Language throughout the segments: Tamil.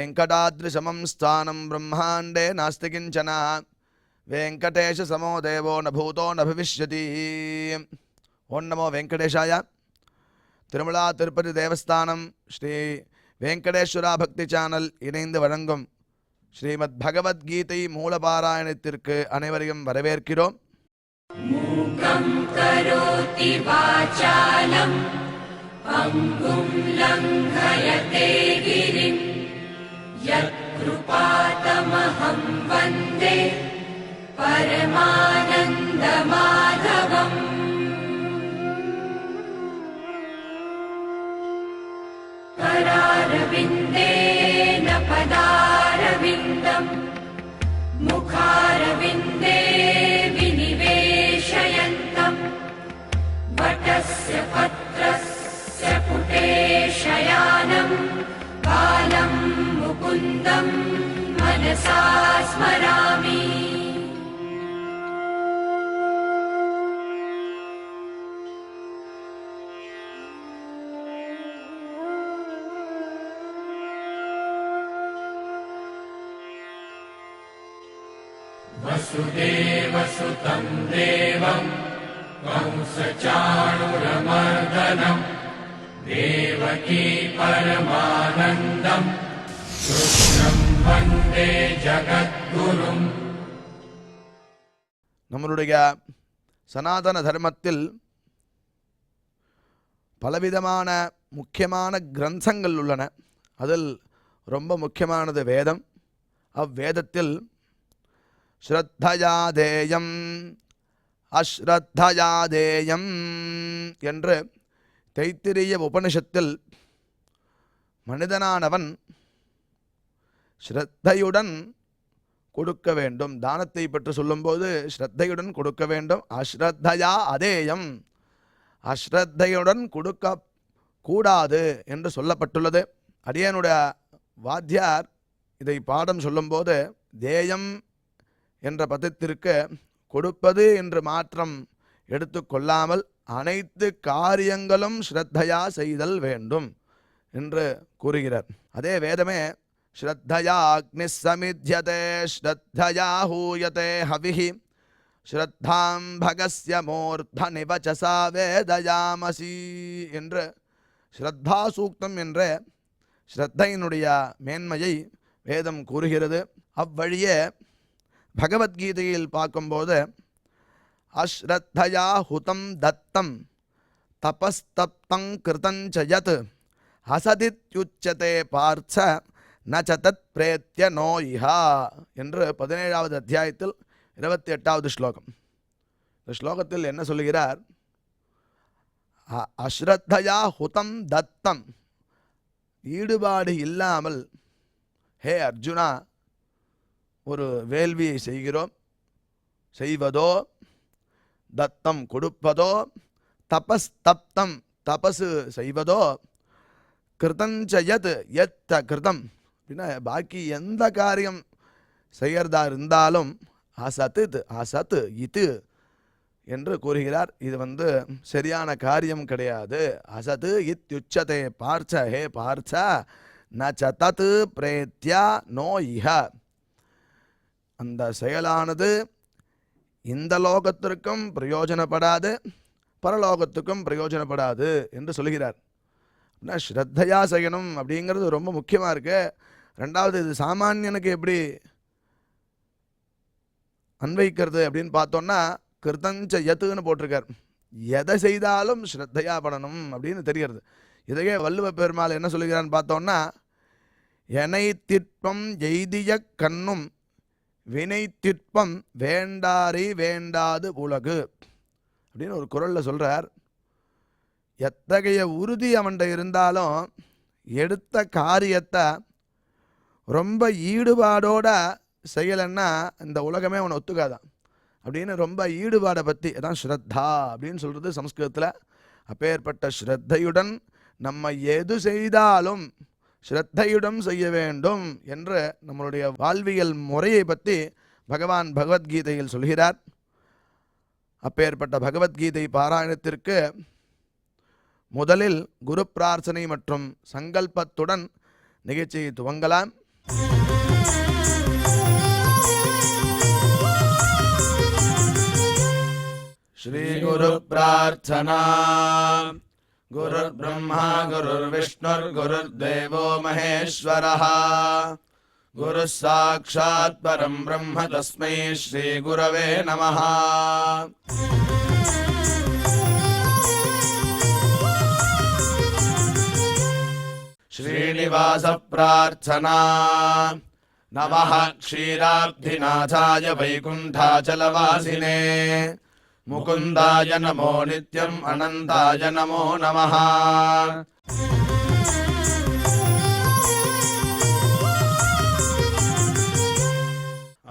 वेङ्कटाद्रिसमं स्थानं ब्रह्माण्डे नास्ति किञ्चन वेङ्कटेशसमो देवो न भूतो न भविष्यति. ओं नमो वेङ्कटेशाय. திருமலா திருப்பதி தேவஸ்தானம் ஸ்ரீ வெங்கடேஸ்வரா பக்தி சேனல் இணைந்து வழங்கும் ஸ்ரீமத் பகவத்கீதை மூலபாராயணத்திற்கு அனைவரையும் வரவேற்கிறோம். மூகம் கரோதி வாசாலம் பங்கும் லங்கயதே கிரிம் யத் கிருபாதமஹம் வந்தே பரமானந்த மாதவம். करारविन्देन पदारविन्दम् मुखारविन्दे विनिवेशयन्तम् वटस्य पत्रस्य पुटे शयानम् बालं मुकुन्दं मनसा स्मरामि. वसुदेवसुतं देवं कंसचाणूरमर्दनं देवकी परमानन्दं कृष्णं वन्दे जगद्गुरुम्. நம்மளுடைய சனாதன தர்மத்தில் பலவிதமான முக்கியமான கிரந்தங்கள் உள்ளன. அதில் ரொம்ப முக்கியமானது வேதம். அவ்வேதத்தில் ஸ்ரத்தயாதேயம் அஸ்ரத்தயாதேயம் என்று தைத்திரிய உபனிஷத்தில் மனிதனானவன் ஸ்ரத்தையுடன் கொடுக்க வேண்டும். தானத்தை பற்றி சொல்லும்போது ஸ்ரத்தையுடன் கொடுக்க வேண்டும். அஸ்ரத்தயா அதேயம், அஸ்ரத்தையுடன் கொடுக்க கூடாது என்று சொல்லப்பட்டுள்ளது. அடியனுடைய வாத்தியார் இதை பாடம் சொல்லும்போது தேயம் என்ற பதத்திற்கு கொடுப்பது என்று மாற்றம் எடுத்துக்கொள்ளாமல் அனைத்து காரியங்களும் ஸ்ரத்தையா செய்தல் வேண்டும் என்று கூறுகிறார். அதே வேதமே ஸ்ரத்தயா அக்னி சமித்யதே ஸ்ரத்தயா ஹூயதே ஹவிஹி ஸ்ரத்தாம் பகஸ்ய மூர்த்த நிவச்சசா வேதயாமசி என்று ஸ்ரத்தா சூக்தம் என்ற ஸ்ரத்தையினுடைய மேன்மையை வேதம் கூறுகிறது. அவ்வழியே பகவத்கீதையில் பார்க்கும்போது அஸ்ரத்தயா ஹுதம் தத்தம் தபஸ்தப்தங் கிருதஞ்சயத் அசதித்யுச்சதே பார்த்த நச்சதத் பிரேத்ய நோ இஹா என்று 17வது அத்தியாயத்தில் 28வது ஸ்லோகம். இந்த ஸ்லோகத்தில் என்ன சொல்லுகிறார்? அஸ்ரத்தயா ஹுதம் தத்தம், ஈடுபாடு இல்லாமல் ஹே அர்ஜுனா ஒரு வேள்வியை செய்வதோ தத்தம் கொடுப்பதோ தபஸ்தப்தம் தபசு செய்வதோ கிருதஞ்சயத் எத்த கிருதம் அப்படின்னா பாக்கி எந்த காரியம் செய்யறதா இருந்தாலும் அசத்து அசத்து இது என்று கூறுகிறார். இது சரியான காரியம் கிடையாது. அசத்து இத்யுச்சதே பார்ச்ச, ஹே பார்ச்ச ந சதத் பிரேத்யா நோ இஹ, அந்த செயலானது இந்த லோகத்திற்கும் பிரயோஜனப்படாது, பரலோகத்துக்கும் பிரயோஜனப்படாது என்று சொல்கிறார். அப்படின்னா ஸ்ரத்தையா செய்யணும் அப்படிங்கிறது ரொம்ப முக்கியமாக இருக்கு. ரெண்டாவது, இது சாமானியனுக்கு எப்படி அன்வைக்கிறது அப்படின்னு பார்த்தோன்னா கிருதஞ்ச யத்துன்னு போட்டிருக்கார். எதை செய்தாலும் ஸ்ரத்தையா படணும் அப்படின்னு தெரிகிறது. இதையே வள்ளுவ பெருமாள் என்ன சொல்லுகிறான்னு பார்த்தோன்னா எனை திட்பம் எய்திய கண்ணும் வினை திட்பம் வேண்டாரி வேண்டாது உலகு அப்படின்னு ஒரு குறளில் சொல்கிறார். எத்தகைய உறுதி அவன்கிட்ட இருந்தாலும் எடுத்த காரியத்தை ரொம்ப ஈடுபாடோட செய்யலைன்னா இந்த உலகமே அவனை ஒத்துக்காதான் அப்படின்னு ரொம்ப ஈடுபாடை பற்றி அதான் ஸ்ரத்தா அப்படின்னு சொல்கிறது சம்ஸ்கிருதத்தில். அப்பேற்பட்ட ஸ்ரத்தையுடன் நம்ம எது செய்தாலும் ஸ்ரத்தையுடன் செய்ய வேண்டும் என்று நம்மளுடைய வாழ்வியல் முறையை பற்றி பகவான் பகவத்கீதையில் சொல்கிறார். அப்பேற்பட்ட பகவத்கீதை பாராயணத்திற்கு முதலில் குரு பிரார்த்தனை மற்றும் சங்கல்பத்துடன் நிகழ்ச்சியை துவங்கலாம். श्रीगुरु प्रार्थना। गुरुर्ब्रह्मा गुरुर्विष्णुर्गुरुर्देवो महेश्वरः गुरुः साक्षात् परं ब्रह्म तस्मै श्रीगुरवे नमः। श्रीनिवास प्रार्थना। नमः क्षीराब्धिनाथाय वैकुण्ठाचलवासिने मुकुन्दाय नमो नित्यम् अनन्ताय नमो नमः।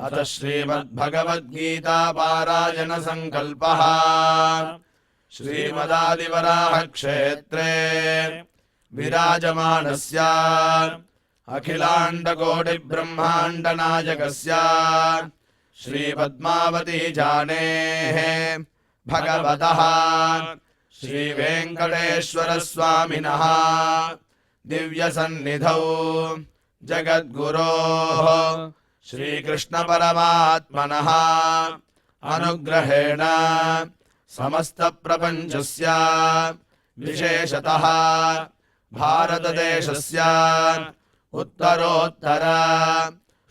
अथ श्रीमद्भगवद्गीता पारायण संकल्पः। श्रीमदादिवराह क्षेत्रे विराजमानस्य अखिलाण्डकोटि ब्रह्माण्ड नायकस्य श्रीपद्मावती जानेः भगवतः श्रीवेङ्कटेश्वर स्वामिनः दिव्यसन्निधौ जगद्गुरोः श्रीकृष्णपरमात्मनः अनुग्रहेण समस्तप्रपञ्चस्य विशेषतः भारतदेशस्य उत्तरोत्तर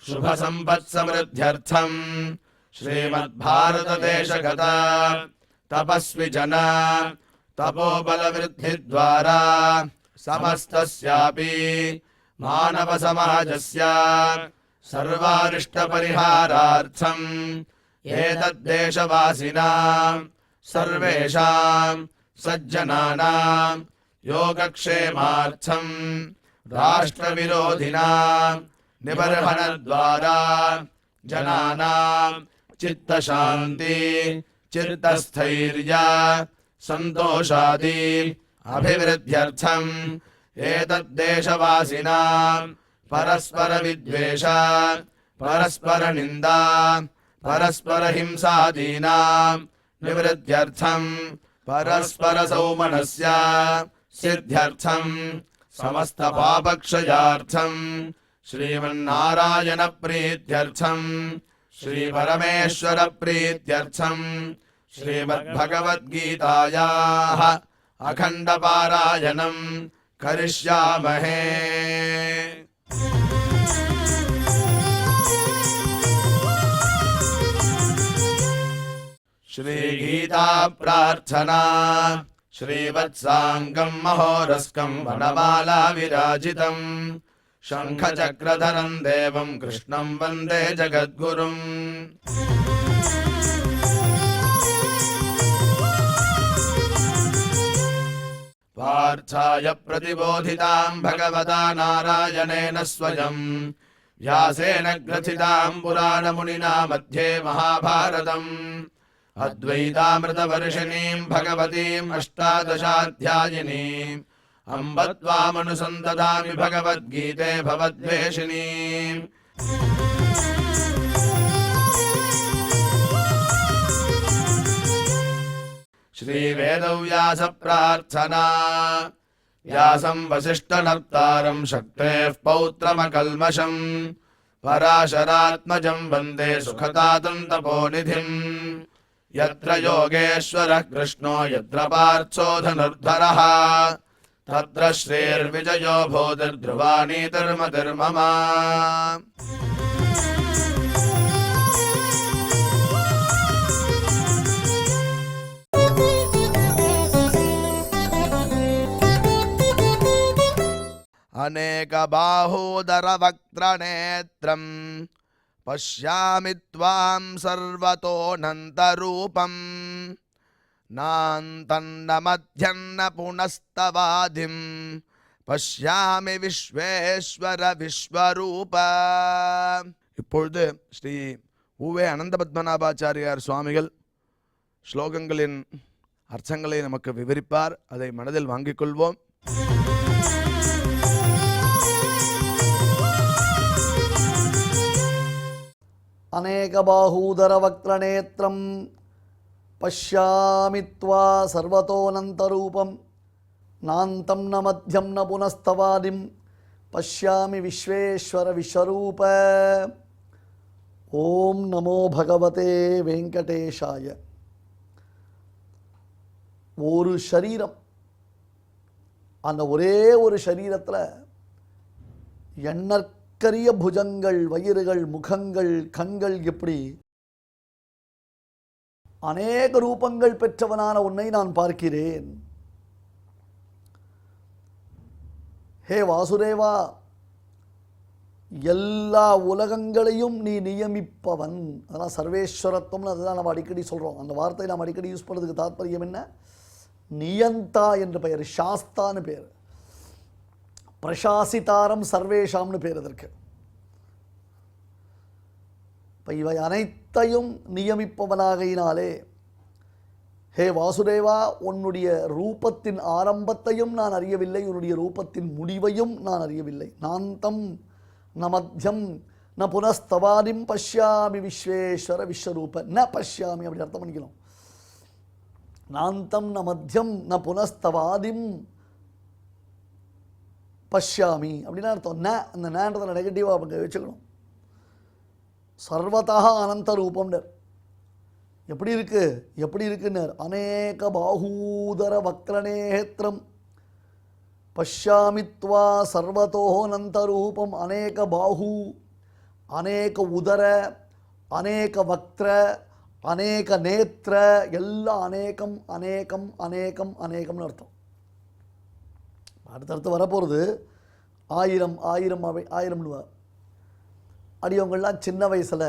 शुभसम्पत्समृद्ध्यर्थम् श्रीमद्भारतदेशगत तपस्विजन तपोबलवृद्धिद्वारा समस्तस्यापि मानवसमाजस्य सर्वारिष्टपरिहारार्थम् एतद्देशवासिनां सर्वेषां सज्जनानां योगक्षेमार्थम् राष्ट्रविरोधिनां निबर्हणद्वारा जनानां चित्तशान्ति चित्तस्थैर्य सन्तोषादि अभिवृद्ध्यर्थम् एतद्देशवासिनां परस्परविद्वेष परस्परनिन्दा परस्परहिंसादीनां निवृत्त्यर्थम् परस्परसौमनस्य सिद्ध्यर्थम् समस्तपापक्षयार्थम् श्रीमन्नारायणप्रीत्यर्थम् श्रीपरमेश्वरप्रीत्यर्थम् श्रीमद्भगवद्गीतायाः अखण्डपारायणम् करिष्यामहे। श्रीगीता प्रार्थना। श्रीवत्साङ्गम् महोरस्कम् वनमाला विराजितम् शङ्खचक्रधरम् देवम् कृष्णम् वन्दे जगद्गुरुम्। पार्थाय प्रतिबोधिताम् भगवता नारायणेन स्वयम् व्यासेन ग्रथिताम् पुराणमुनिना मध्ये महाभारतम् अद्वैतामृतवर्षिणीम् भगवतीम् अष्टादशाध्यायिनीम् अम्ब त्वामनुसन्दधामि भगवद्गीते भवद्वेषिणीम्। श्रीवेदव्यास प्रार्थना। व्यासम् वसिष्ठनर्तारम् शक्तेः पौत्रमकल्मषम् पराशरात्मजम् वन्दे सुखतातम् तपोनिधिम्। यत्र योगेश्वरः कृष्णो यत्र पार्थो धनुर्धरः तत्र श्रीर्विजयो भूतिर्ध्रुवानीतिर्मतिर्मम। अनेकबाहूदरवक्त्रनेत्रम् पश्यामि त्वां सर्वतोऽनन्तरूपम् नान्तन्न मध्यन्न पुनस्तवादिं पश्यामि विश्वेश्वर विश्वरूप. இப்பொழுது ஸ்ரீ உவே அனந்த பத்மநாபாச்சாரியார் சுவாமிகள் ஸ்லோகங்களின் அர்த்தங்களை நமக்கு விவரிப்பார். அதை மனதில் வாங்கிக் கொள்வோம். अनेकबाहूदरवक्त्रनेत्रं पश्यामि त्वा सर्वतोऽनन्तरूपं नान्तं न मध्यं न पुनस्तवादिं பஷ்யாமி விஸ்வேஸ்வர விஸ்வரூப. ஓம் நமோ பகவதே வெங்கடேஷாய. ஒரு சரீரம், அந்த ஒரே ஒரு சரீரத்தில் எண்ணற்கரிய புஜங்கள், வயிறுகள், முகங்கள், கண்கள், இப்படி அநேக ரூபங்கள் பெற்றவனான உன்னை நான் பார்க்கிறேன். ஹே வாசுதேவா, எல்லா உலகங்களையும் நீ நியமிப்பவன். அதெல்லாம் சர்வேஸ்வரத்துவம்னு அதுதான் நம்ம அடிக்கடி சொல்கிறோம். அந்த வார்த்தையை நாம் அடிக்கடி யூஸ் பண்ணுறதுக்கு தாற்பயம் என்ன? நியந்தா என்று பெயர், சாஸ்தான்னு பேர், பிரசாசிதாரம் சர்வேஷாம்னு பேர் அதற்கு. இப்போ இவை அனைத்தையும் நியமிப்பவனாகையினாலே ஹே வாசுதேவா, உன்னுடைய ரூபத்தின் ஆரம்பத்தையும் நான் அறியவில்லை, உன்னுடைய ரூபத்தின் முடிவையும் நான் அறியவில்லை. நாந்தம் ந மத்தியம் ந புனஸ்தவாதிம் பஷ்யாமி விஸ்வேஸ்வர விஸ்வரூப. ந பஷ்யாமி அப்படி அர்த்தம் பண்ணிக்கணும். நாந்தம் ந மத்தியம் ந புனஸ்தவாதிம் பஷ்யாமி அப்படின்னா அர்த்தம். ந, அந்த நேன்றதில் நெகட்டிவாக அவங்க வச்சுக்கணும். சர்வதா அனந்த ரூபம்னர். எப்படி இருக்கு? எப்படி இருக்குன்னர்? அநேக பாகூதர வக்ரநேத்திரம் பஷ்யாமித்வா சர்வதோனந்த ரூபம். அநேக பாஹூ, அநேக உதர, அநேக வக்ர, அநேக நேத்திர, எல்லாம் அநேகம் அநேகம் அநேகம் அநேகம்னு அர்த்தம். அடுத்தடுத்து வரப்போகிறது 1000 1000 1000 அடியவங்கள்லாம் சின்ன வயசில்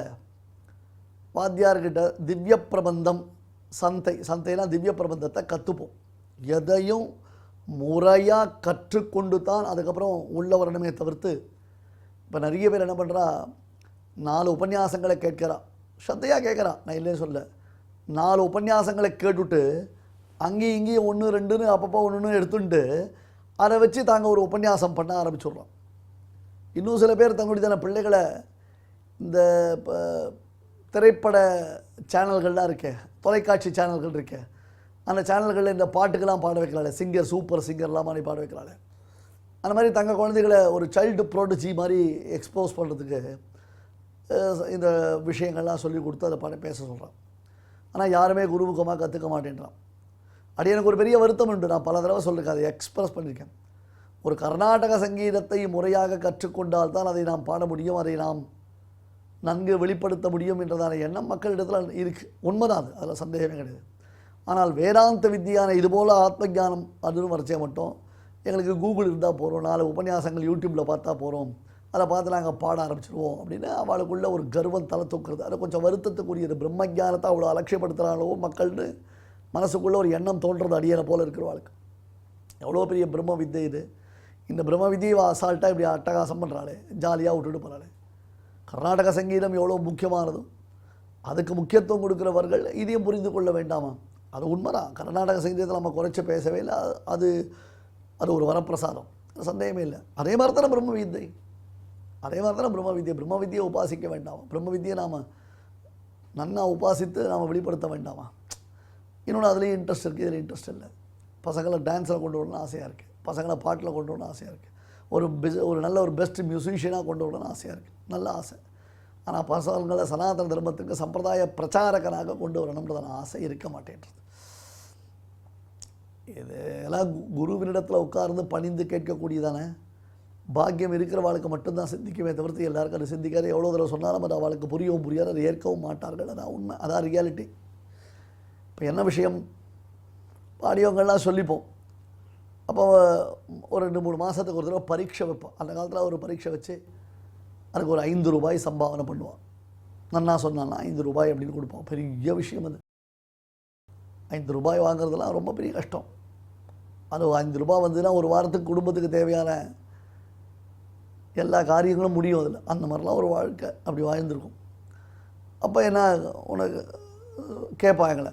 வாத்தியார்கிட்ட திவ்ய பிரபந்தம், சந்தைனா திவ்ய பிரபந்தத்தை கற்றுப்போம். எதையும் முறையாக கற்றுக்கொண்டு தான் அதுக்கப்புறம் உள்ள வரணுமே தவிர்த்து, இப்போ நிறைய பேர் என்ன பண்ணுறா, 4 உபன்யாசங்களை கேட்குறா, ஸ்ரத்தையாக கேட்குறா, நான் இல்லைன்னு சொல்ல. 4 உபன்யாசங்களை கேட்டுவிட்டு அங்கேயும் இங்கேயும் 1 2ன்னு அப்பப்போ ஒன்று எடுத்துட்டு அதை வச்சு தாங்க ஒரு உபன்யாசம் பண்ண ஆரம்பிச்சுடுறோம். இன்னும் சில பேர் தங்களுடைய பிள்ளைகளை இந்த திரைப்பட சேனல்கள்லாம் இருக்கே, தொலைக்காட்சி சேனல்கள் இருக்கே, அந்த சேனல்களில் இந்த பாட்டுக்கெல்லாம் பாட வைக்கிறாள், சிங்கர், சூப்பர் சிங்கர்லாம் மாதிரி பாட வைக்கிறாள். அந்த மாதிரி தங்க குழந்தைகளை ஒரு சைல்டு ப்ரோடிஜி மாதிரி எக்ஸ்போஸ் பண்ணுறதுக்கு இந்த விஷயங்கள்லாம் சொல்லி கொடுத்து அதை பேச சொல்கிறான். ஆனால் யாருமே குருமுகமாக கற்றுக்க மாட்டேன்றான். அது எனக்கு ஒரு பெரிய வருத்தம் உண்டு. நான் பல தடவை சொல்லியிருக்கேன், அதை எக்ஸ்பிரஸ் பண்ணியிருக்கேன். ஒரு கர்நாடக சங்கீதத்தை முறையாக கற்றுக்கொண்டால் தான் அதை நாம் பாட முடியும், அதை நாம் நன்கு வெளிப்படுத்த முடியும் என்றதான எண்ணம் மக்களிடத்தில் இருக்குது. உண்மைதான், அது அதில் சந்தேகமே கிடையாது. ஆனால் வேதாந்த வித்தியான இதுபோல் ஆத்ம ஜானம் அதுவும் வரைச்சே மட்டும் எங்களுக்கு கூகுள் இருந்தால் போகிறோம், 4 உபன்யாசங்கள் யூடியூப்பில் பார்த்தா போகிறோம், அதை பார்த்து நாங்கள் பாட ஆரம்பிச்சிடுவோம் அப்படின்னு அவளுக்குள்ள ஒரு கர்வம் தலை தூக்குறது. அது கொஞ்சம் வருத்தத்துக்குரியது. பிரம்ம ஜானத்தை அவ்வளோ அலட்சியப்படுத்துகிறாளோ மக்கள்னு மனசுக்குள்ளே ஒரு எண்ணம் தோன்றது அடியனை போல் இருக்கிறவாளுக்கு. எவ்வளோ பெரிய பிரம்ம வித்தை இது. இந்த பிரம்ம வித்தியை அசால்ட்டாக இப்படி அட்டகாசம் பண்ணுறாளே, ஜாலியாக விட்டுட்டு போகிறாளே. கர்நாடக சங்கீதம் எவ்வளோ முக்கியமானதும் அதுக்கு முக்கியத்துவம் கொடுக்குறவர்கள் இதையும் புரிந்து கொள்ள வேண்டாமா? அது உண்மைதான். கர்நாடக சங்கீதத்தில் நம்ம குறைச்சி பேசவே இல்லை. அது அது ஒரு வரப்பிரசாதம், சந்தேகமே இல்லை. அதே மாதிரி தானே பிரம்ம வித்தை, அதே மாதிரி தானே பிரம்ம வித்தியை. பிரம்ம வித்தியை உபாசிக்க வேண்டாமா? பிரம்ம வித்தியை நாம் நன்னா உபாசித்து நாம் வெளிப்படுத்த வேண்டாமா? இன்னொன்று அதுலேயும் இன்ட்ரெஸ்ட் இருக்குது, இதில் இன்ட்ரெஸ்ட் இல்லை. பசங்களை டான்ஸில் கொண்டு வரணும்னு ஆசையாக இருக்குது, பசங்களை பாட்டில் கொண்டு வரணும்னு ஆசையாக இருக்குது, ஒரு நல்ல ஒரு பெஸ்ட் மியூசிஷியனாக கொண்டு வரணும்னு ஆசையாக இருக்குது, நல்ல ஆசை. ஆனால் பசங்களை சனாதன தர்மத்துக்கு சம்பிரதாய பிரச்சாரகனாக கொண்டு வரணுன்றதான ஆசை இருக்க மாட்டேன்றது. இதெல்லாம் குருவினிடத்தில் உட்கார்ந்து பணிந்து கேட்கக்கூடியதான பாக்கியம் இருக்கிறவாளுக்கு மட்டும்தான் சிந்திக்குமே தவிர்த்து எல்லாருக்கும் அது சிந்திக்காது. எவ்வளோ தடவை சொன்னாலும் அது அவளுக்கு புரியவும் புரியாது, அதை ஏற்கவும் மாட்டார்கள். அதான் உண்மை, அதான் ரியாலிட்டி. இப்போ என்ன விஷயம், பாடியவங்கள்லாம் சொல்லிப்போம். அப்போ ஒரு 2-3 மாதத்துக்கு ஒரு தடவை பரீட்சை வைப்போம். அந்த காலத்தில் ஒரு பரீட்சை வச்சு அதுக்கு ஒரு 5 ரூபாய் சம்பாவனை பண்ணுவான். நன்னா சொன்னான்னா 5 ரூபாய் அப்படின்னு கொடுப்போம். பெரிய விஷயம் அது. 5 ரூபாய் வாங்குறதுலாம் ரொம்ப பெரிய கஷ்டம். அது 5 ரூபாய் வந்ததுன்னா ஒரு வாரத்துக்கு குடும்பத்துக்கு தேவையான எல்லா காரியங்களும் முடியும் அதில். அந்த மாதிரிலாம் ஒரு வாழ்க்கை அப்படி வாழ்ந்துருக்கும். அப்போ என்ன உனக்கு கேட்பாங்களே,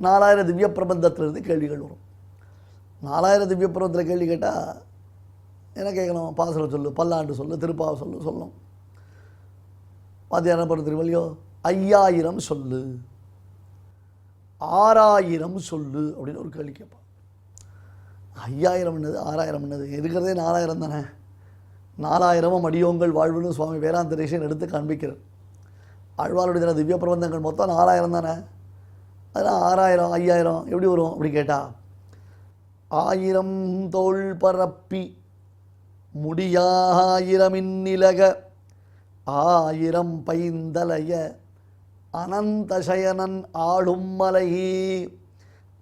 4000 திவ்ய பிரபந்தத்திலிருந்து கேள்விகள் வரும். 4000 திவ்ய பிரபந்தத்தில் கேள்வி கேட்டால் என்ன கேட்கணும்? பாசுரம் சொல்லு, பல்லாண்டு சொல்லு, திருப்பாவை சொல்லணும். வாத்தியார் என்ன பண்ண தெரியுமோ, 5000 சொல்லு, 6000 சொல்லு அப்படின்னு ஒரு கேள்வி கேட்பான். 5000 என்னது, 6000 என்னது? இருக்கிறதே 4000 தானே. 4000 அடியோங்கள் வாழ்வுன்னு சுவாமி வேதாந்தரேஷன் எடுத்து காண்பிக்கிறார். ஆழ்வாருடைய திவ்ய பிரபந்தங்கள் மொத்தம் 4000 தானே. அதெல்லாம் 6000 5000 எப்படி வரும் அப்படி கேட்டால், 1000 தோள் பரப்பி முடியாயிரமின்னிலக 1000 பைந்தலைய அனந்தசயனன் ஆளும் மலை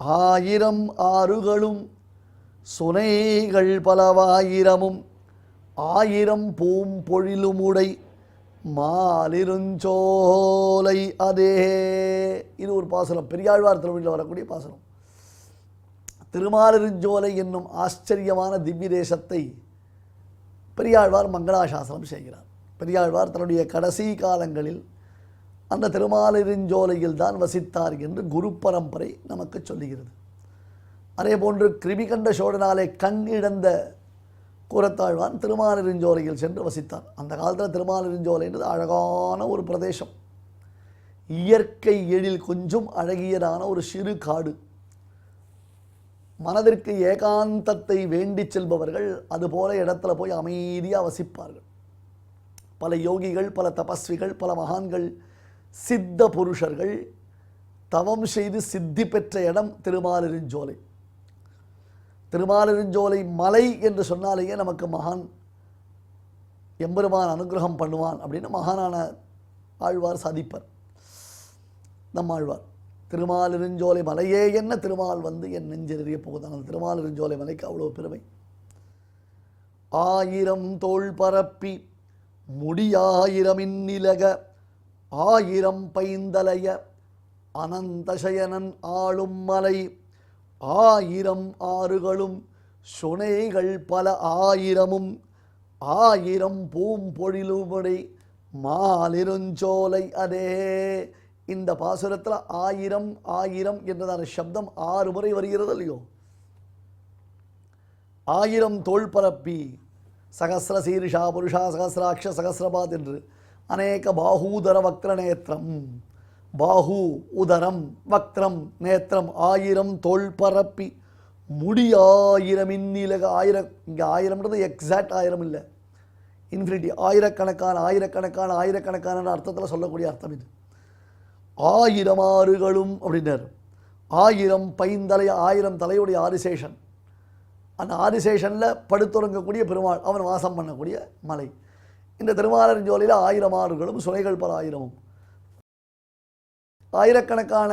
1000 ஆறுகளும் சுனைகள் பலவாயிரமும் 1000 பூம்பொழிலுமுடை மாலிருஞ்சோலை அதே. இது ஒரு பாசனம், பெரியாழ்வார் திருவள்ளியில் வரக்கூடிய பாசனம். திருமாலிருஞ்சோலை என்னும் ஆச்சரியமான திவ்ய தேசத்தை பெரியாழ்வார் மங்களாசாசனம் செய்கிறார். பெரியாழ்வார் தன்னுடைய கடைசி காலங்களில் அந்த திருமாலிருஞ்சோலையில் தான் வசித்தார் என்று குரு பரம்பரை நமக்கு சொல்லுகிறது. அதே போன்று கிருமிகண்ட சோழனாலே கண் இழந்த கூரத்தாழ்வான் திருமாலிருஞ்சோலையில் சென்று வசித்தார். அந்த காலத்தில் திருமாலிருஞ்சோலைன்றது அழகான ஒரு பிரதேசம், இயற்கை எழில் கொஞ்சம் அழகியதான ஒரு சிறு காடு. மனதிற்கு ஏகாந்தத்தை வேண்டி செல்பவர்கள் அதுபோல இடத்துல போய் அமைதியாக வசிப்பார்கள். பல யோகிகள், பல தபஸ்விகள், பல மகான்கள், சித்த புருஷர்கள் தவம் செய்து சித்தி பெற்ற இடம் திருமாலிருஞ்சோலை. திருமாலிருஞ்சோலை மலை என்று சொன்னாலேயே நமக்கு மகான் எம்பெருமான் அனுகிரகம் பண்ணுவான் அப்படின்னு மகானான ஆழ்வார் சாதிப்பார். நம்மாழ்வார் திருமாலிருஞ்சோலை மலையே என்ன திருமால் வந்து என் நெஞ்செறிய போகுதான். அந்த திருமாலிருஞ்சோலை மலைக்கு அவ்வளோ பெருமை. 1000 தோள் பரப்பி முடியாயிரமின்னிலக 1000 பைந்தலைய அனந்தசயனன் ஆளும் மலை 1000 ஆறுகளும் சுனைகள் பல 1000மும் 1000 பூம்பொழிலுமுடை மாலிருஞ்சோலை அதே. இந்த பாசுரத்தில் 1000 1000 என்றதான சப்தம் 6 முறை வருகிறது இல்லையோ. 1000 தோள் பரப்பி சகசிர சீரிஷா புருஷா சகசிராட்ச சகசிரபாத் என்று அநேக பாகூதர வக்ரநேத்திரம், பாகு உதரம் வக்ரம் நேத்திரம் 1000 தோள் பரப்பி முடியாயிரமின்னிலக 1000. இங்கே 1000ன்றது எக்ஸாக்ட் 1000 இல்லை, இன்ஃபினிட்டி, ஆயிரக்கணக்கான ஆயிரக்கணக்கான ஆயிரக்கணக்கான அர்த்தத்தில் சொல்லக்கூடிய அர்த்தம் இது. 1000 ஆறுகளும் அப்படின்னார். 1000 பைந்தலை, 1000 தலையுடைய ஆதிசேஷன். அந்த ஆதிசேஷனில் படுத்துறங்கக்கூடிய பெருமாள், அவன் வாசம் பண்ணக்கூடிய மலை. இந்த திருமாலிருஞ்சோலையில் 1000 ஆறுகளும் சுனைகள் பல 1000மும், ஆயிரக்கணக்கான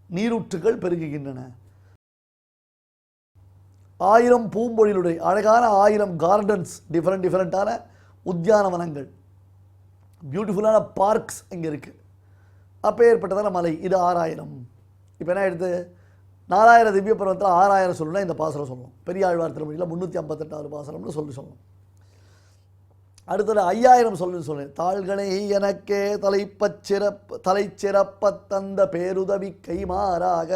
நீரூற்றுகள் பெருகுகின்றன. 1000 பூம்பொழிலுடைய அழகான 1000 கார்டன்ஸ், டிஃப்ரெண்டான உத்தியானவனங்கள், பியூட்டிஃபுல்லான பார்க்ஸ் இங்கே இருக்குது. அப்போ ஏற்பட்டதான மலை. இது 6000. இப்போ என்ன எடுத்து 4000 திவ்ய பருவத்தில் 6000 சொல்லணும்னா இந்த பாசனம் சொல்லணும். பெரியாழ்வார் திருமொழியில் 358 பாசனம்னு சொல்லணும். அடுத்தது 5000 சொல்லுன்னு தாள்களை எனக்கே தலைச்சிறப்ப தந்த பேருதவி கைமாறாக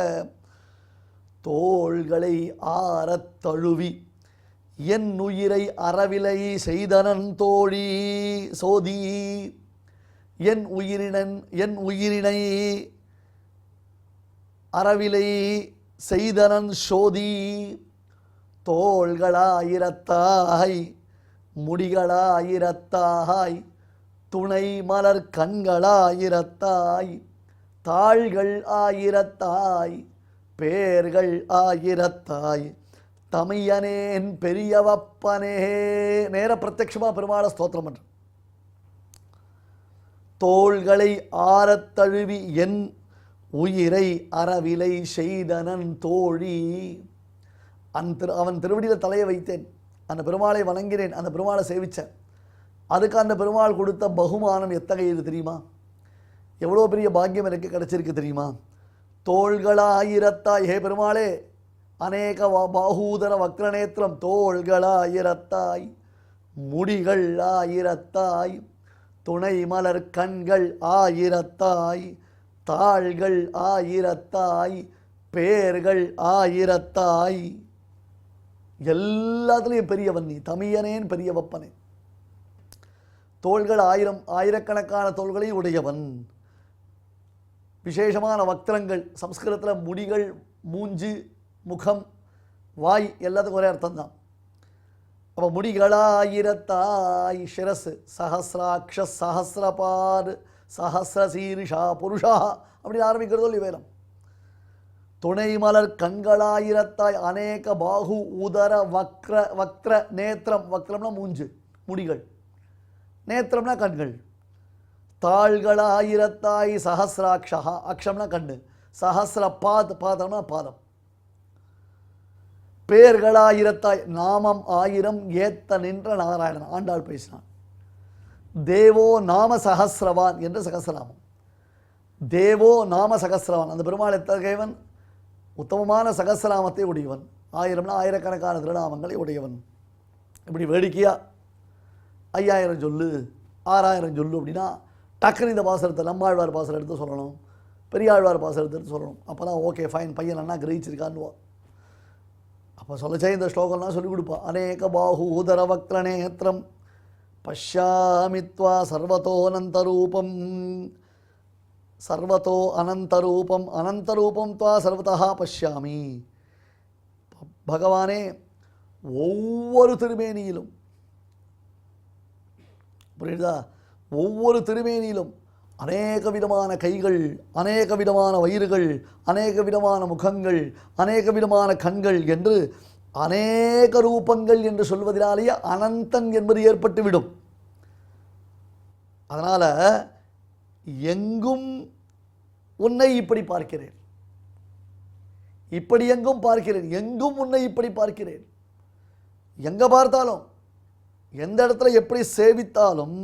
தோள்களை ஆறத் தழுவி என் உயிரை அறவிலை செய்தனன் தோழி சோதி. என் உயிரினை அறவிலை செய்தனன் சோதி. தோள்களாயிரத்தாய் முடிகளாயிரத்தாய் துணை மலர் கண்களாயிரத்தாய் தாள்கள் ஆயிரத்தாய் பேர்கள் ஆயிரத்தாய் தமியனேன் பெரியவப்பனே. நேர பிரத்யட்சமாக பெருமாளை ஸ்தோத்திரம் பண்ற. தோள்களை ஆறத் தழுவி என் உயிரை அறவிலை செய்தனன் தோழி. அவன் திருவடியில் தலையை வைத்தேன், அந்த பெருமாளை வணங்கினேன், அந்த பெருமாளை சேவித்தேன். அதுக்கு அந்த பெருமாள் கொடுத்த பகுமானம் எத்தகையது தெரியுமா? எவ்வளோ பெரிய பாக்கியம் எனக்கு கிடைச்சிருக்கு தெரியுமா? தோள்களாயிரத்தாய், ஹே பெருமாளே, அநேக பாகூதர வக்ரநேத்திரம், தோள்களாயிரத்தாய் முடிகள் ஆயிரத்தாய் துணை மலர் கண்கள் ஆயிரத்தாய் தாள்கள் ஆயிரத்தாய் பேர்கள் ஆயிரத்தாய். எல்லாத்துலேயும் பெரியவன் நீ, தமியனேன் பெரியவப்பனே. தோள்கள் 1000, ஆயிரக்கணக்கான தோள்களை உடையவன். விசேஷமான வக்திரங்கள், சம்ஸ்கிருதத்தில் முடிகள், மூஞ்சு, முகம், வாய் எல்லாத்துக்கும் ஒரே அர்த்தம்தான். அப்போ முடிகளாயிரத்தாய் சிரசு சஹசிராட்ச சஹசிரபார் சஹசிரசீரிஷா புருஷா அப்படின்னு ஆரம்பிக்கிறதோ இல்லையா வேதம். துணை மலர் கண்களாயிரத்தாய் அநேக பாகு உதர வக்ர வக்ர நேத்திரம், வக்ரம்னா மூஞ்சு முடிகள், நேத்திரம்னா கண்கள். தாள்களாயிரத்தாய் சஹசிராட்சா, அக்ஷம்னா கண்ணு, சஹசிர பாதம்னா பாதம். பேர்களாயிரத்தாய் நாமம் 1000 ஏத்த நின்ற நாராயணன் ஆண்டாள் பேசினான். தேவோ நாம சஹசிரவான் என்று சகசிரநாமம். தேவோ நாம சகசிரவான், அந்த பெருமாள் எத்தகையவன்? உத்தமமான சகசிரநாமத்தை உடையவன். 1000னா ஆயிரக்கணக்கான திருநாமங்களை உடையவன். இப்படி வேடிக்கையா 5000 சொல்லு 6000 சொல்லு அப்படின்னா டக்குனு இந்த பாசனத்தை நம்மாழ்வார் பாசனம் எடுத்து சொல்லணும், பெரியாழ்வார் பாசனத்தை எடுத்து சொல்லணும். அப்போ தான் ஓகே ஃபைன், பையன் அண்ணா கிரகிச்சிருக்கான்னுவா. அப்போ சொல்லச்சே இந்த ஸ்லோகம்லாம் சொல்லிக் கொடுப்பா. அநேக பாஹு உதர வக்ர நேத்திரம் பஷ்யாமித்வா சர்வத்தோனந்தரூபம், சர்வத்தோ அனந்தரூபம், அனந்தரூபம் துவா சர்வதா பஷ்யாமி. பகவானே ஒவ்வொரு திருமேனியிலும், புரியுதா, ஒவ்வொரு திருமேனியிலும் அநேக விதமான கைகள், அநேக விதமான வயிறுகள், அநேக விதமான முகங்கள், அநேக விதமான கண்கள் என்று அநேக ரூபங்கள் என்று சொல்வதனாலேயே அனந்தன் என்பது ஏற்பட்டுவிடும். அதனால் எங்கும் உன்னை இப்படி பார்க்கிறேன், இப்படி எங்கும் பார்க்கிறேன், எங்கும் உன்னை இப்படி பார்க்கிறேன். எங்கே பார்த்தாலும் எந்த இடத்துல எப்படி சேவித்தாலும்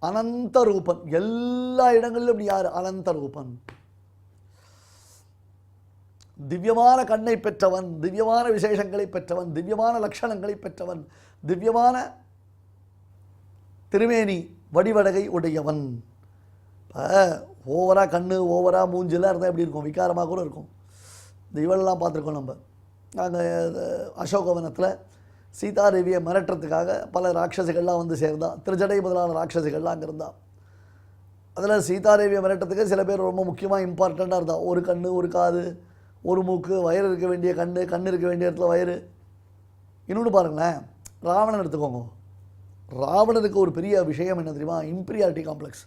அனந்த ரூபன், எல்லா இடங்களிலும் இப்படி யார்? அனந்த ரூபன். திவ்யமான கண்ணை பெற்றவன், திவ்யமான விசேஷங்களை பெற்றவன், திவ்யமான லட்சணங்களை பெற்றவன், திவ்யமான திருமேனி வடிவடகை உடையவன். இப்போ ஓவராக கண்ணு ஓவராக மூஞ்செல்லாம் இருந்தால் எப்படி இருக்கும்? விகாரமாக கூட இருக்கும். இந்த இவளெல்லாம் பார்த்துருக்கோம் நம்ம. நாங்கள் அசோகவனத்தில் சீதாதேவியை மிரட்டுறதுக்காக பல ராட்சசிகள்லாம் வந்து சேர்ந்தா, திருஜடை முதலான ராட்சசிகள்லாம் அங்கே இருந்தா. அதில் சீதாதேவியை மிரட்டுறதுக்கு சில பேர் ரொம்ப முக்கியமாக இம்பார்ட்டண்ட்டாக இருந்தா. ஒரு கண், ஒரு காது, ஒரு மூக்கு, வயிறு இருக்க வேண்டிய கண், கண் இருக்க வேண்டிய இடத்துல வயிறு. இன்னொன்று பாருங்களேன், ராவணன் எடுத்துக்கோங்க. ராவணனுக்கு ஒரு பெரிய விஷயம் என்ன தெரியுமா? இம்பீரியாரிட்டி காம்ப்ளெக்ஸ்.